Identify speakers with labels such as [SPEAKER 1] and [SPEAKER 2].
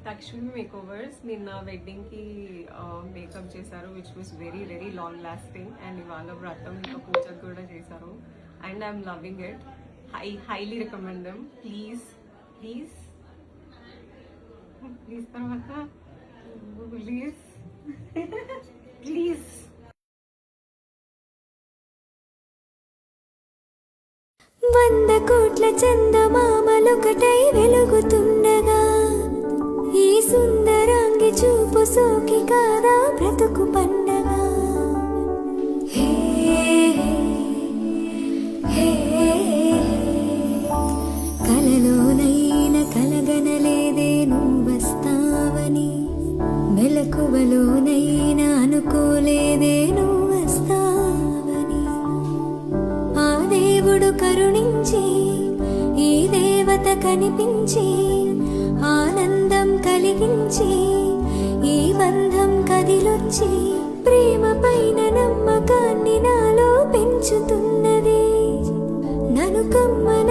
[SPEAKER 1] Takshmi Makeovers నిన్న wedding కి makeup చేశారు which was very very long lasting and ఇవాళ వ్రతం ఇంకా పూజకు కూడా చేశారు and I'm loving it. Highly recommend them. Please please please తర్వాత ప్లీజ్ ప్లీజ్.
[SPEAKER 2] వంద కోట్ల చందమామలొకటై వెలుగుతుండగా ఈ సుందరాంగి చూపు సోకి కాదా బ్రతుకు పండగ. హే హే కలలోనైనా కలగనలేదే నువ్వస్తావని, మెలకువలోనైనా అనుకోలేదే నువ్వస్తావని. ఆ దేవుడు కరుణించి ఈ దేవత కనిపించి ఆనందం కలిగించి ఈ బంధం కదిలొచ్చి ప్రేమ పైన నమ్మకాన్ని నాలో పెంచుతున్నది. నన్ను కమ్మని